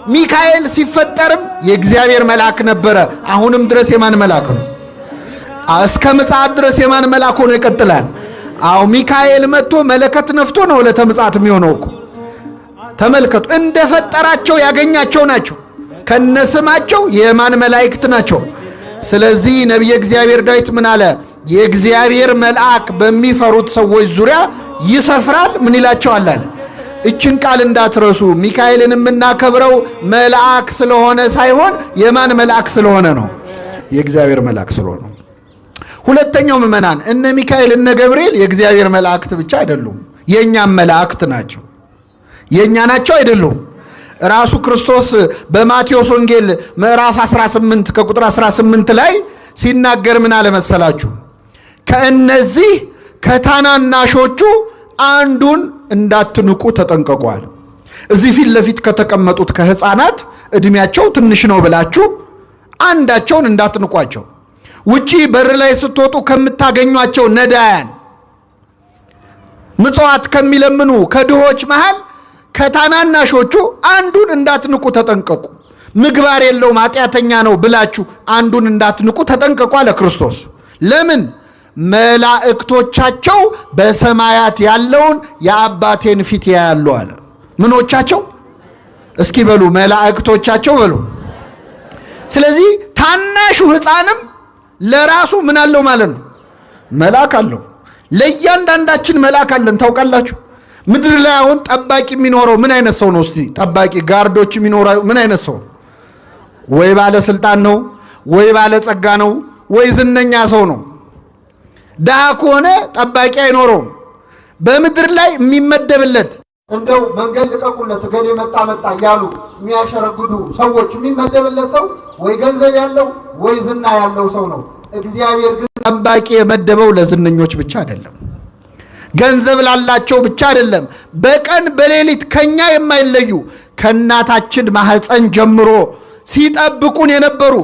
ሚካኤል ሲፈጠርም የእግዚአብሔር መልአክ ነበረ። አሁንም ድረስ የማን መልአክ ነው? እስከ ምጽአት ድረስ የማን መልአክ ሆኖ ይቀጥላል? አው ሚካኤል መጥቶ መለከት ነፍቶ ነው ለተምጽአት የሚሆነው እኮ። ተመልከቱ፣ እንደፈጠራቸው ያገኛቸው ናቸው። ከነስማቸው የማን መላእክት ናቸው። ስለዚህ ነቢየ እግዚአብሔር ዳዊት ምን አለ? የእግዚአብሔር መልአክ በሚፈሩት ሰዎች ዙሪያ ይሰፍራል። ምን ይላቸዋል አለ። እችን ቃል እንዳትረሱ። ሚካኤልን የምናከብረው መልአክ ስለሆነ ሳይሆን የማን መልአክ ስለሆነ ነው? የእግዚአብሔር መልአክ ስለሆነ። ሁለተኛው ምእመናን እነ ሚካኤል እነ ገብርኤል የእግዚአብሔር መላእክት ብቻ አይደሉም፣ የእኛም መላእክት ናቸው። የእኛ ናቸው አይደሉም? ራሱ ክርስቶስ በማቴዎስ ወንጌል ምዕራፍ 18 ከቁጥር 18 ላይ ሲናገር ምን አለ መሰላችሁ? ከእነዚህ ከታናናሾቹ አንዱን እንዳትንቁ ተጠንቀቋል። እዚህ ፊት ለፊት ከተቀመጡት ከሕፃናት እድሜያቸው ትንሽ ነው ብላችሁ አንዳቸውን እንዳትንቋቸው። ውጪ በር ላይ ስትወጡ ከምታገኟቸው ነዳያን ምጽዋት ከሚለምኑ ከድሆች መሃል ከታናናሾቹ አንዱን እንዳትንቁ ተጠንቀቁ። ምግባር የለውም ኃጢአተኛ ነው ብላችሁ አንዱን እንዳትንቁ ተጠንቀቁ አለ ክርስቶስ። ለምን? መላእክቶቻቸው በሰማያት ያለውን የአባቴን ፊት ያያሉ አለ። ምኖቻቸው? እስኪ በሉ መላእክቶቻቸው በሉ። ስለዚህ ታናሹ ሕፃንም ለራሱ ምን አለው ማለት ነው? መልአክ አለው። ለእያንዳንዳችን መልአክ አለን። ታውቃላችሁ? ምድር ላይ አሁን ጠባቂ የሚኖረው ምን አይነት ሰው ነው? እስቲ ጠባቂ ጋርዶች የሚኖረው ምን አይነት ሰው? ወይ ባለስልጣን ነው፣ ወይ ባለጸጋ ነው፣ ወይ ዝነኛ ሰው ነው። ድሃ ከሆነ ጠባቂ አይኖረውም። በምድር ላይ የሚመደብለት እንደው መንገድ ልቀቁለት ገሌ መጣ እያሉ የሚያሸረግዱ ሰዎች የሚመደብለት ሰው ወይ ገንዘብ ያለው ወይ ዝና ያለው ሰው ነው። እግዚአብሔር ግን ጠባቂ የመደበው ለዝነኞች ብቻ አይደለም፣ ገንዘብ ላላቸው ብቻ አይደለም። በቀን በሌሊት ከኛ የማይለዩ ከእናታችን ማህፀን ጀምሮ ሲጠብቁን የነበሩ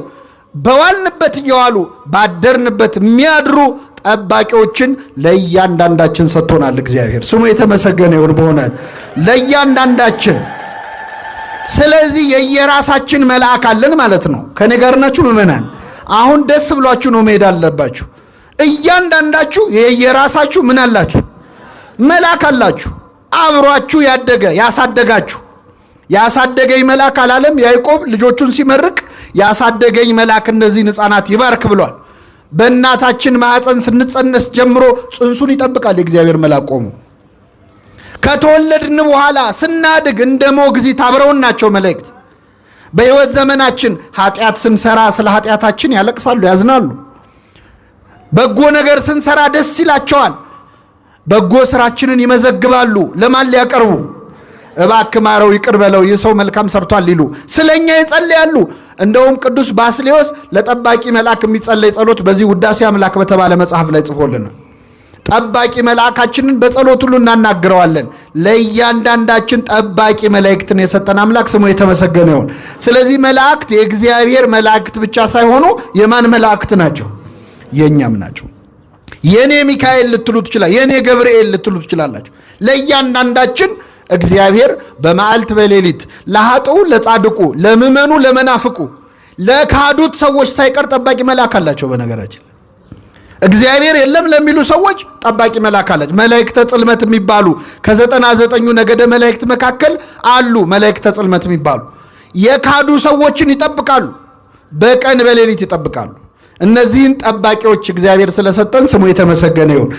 በዋልንበት እየዋሉ ባደርንበት የሚያድሩ ጠባቂዎችን ለእያንዳንዳችን ሰጥቶናል። እግዚአብሔር ስሙ የተመሰገነ ይሁን በእውነት ለእያንዳንዳችን። ስለዚህ የየራሳችን መልአክ አለን ማለት ነው። ከኔ ጋር ናችሁ ምእመናን? አሁን ደስ ብሏችሁ ነው መሄድ አለባችሁ። እያንዳንዳችሁ የየራሳችሁ ምን አላችሁ? መልአክ አላችሁ። አብሯችሁ ያደገ ያሳደጋችሁ። ያሳደገኝ መልአክ አላለም ያዕቆብ ልጆቹን ሲመርቅ? ያሳደገኝ መልአክ እነዚህን ሕፃናት ይባርክ ብሏል። በእናታችን ማዕፀን ስንጸነስ ጀምሮ ጽንሱን ይጠብቃል የእግዚአብሔር መልአክ ቆሞ። ከተወለድን በኋላ ስናድግ እንደ ሞግዚት አብረውን ናቸው መላእክት። በሕይወት ዘመናችን ኃጢአት ስንሰራ ስለ ኃጢአታችን ያለቅሳሉ፣ ያዝናሉ። በጎ ነገር ስንሰራ ደስ ይላቸዋል። በጎ ስራችንን ይመዘግባሉ። ለማን ሊያቀርቡ? እባክህ ማረው ይቅር በለው ይህ ሰው መልካም ሰርቷል ሊሉ ስለኛ ይጸልያሉ። እንደውም ቅዱስ ባስልዮስ ለጠባቂ መልአክ የሚጸለይ ጸሎት በዚህ ውዳሴ አምላክ በተባለ መጽሐፍ ላይ ጽፎልናል። ጠባቂ መልአካችንን በጸሎት ሁሉ እናናግረዋለን። ለእያንዳንዳችን ጠባቂ መላእክትን የሰጠን አምላክ ስሙ የተመሰገነ ይሁን። ስለዚህ መላእክት የእግዚአብሔር መላእክት ብቻ ሳይሆኑ የማን መላእክት ናቸው? የኛም ናቸው። የኔ ሚካኤል ልትሉ ትችላላችሁ፣ የኔ ገብርኤል ልትሉ ትችላላችሁ። ለእያንዳንዳችን እግዚአብሔር በመዓልት በሌሊት ለኃጥኡ ለጻድቁ ለምእመኑ ለመናፍቁ ለካዱት ሰዎች ሳይቀር ጠባቂ መልአክ አላቸው። በነገራችን እግዚአብሔር የለም ለሚሉ ሰዎች ጠባቂ መልአክ አላቸው። መላእክተ ጽልመት የሚባሉ ከ99ኙ ነገደ መላእክት መካከል አሉ። መላእክተ ጽልመት የሚባሉ የካዱ ሰዎችን ይጠብቃሉ፣ በቀን በሌሊት ይጠብቃሉ። እነዚህን ጠባቂዎች እግዚአብሔር ስለሰጠን ስሙ የተመሰገነ ይሁን።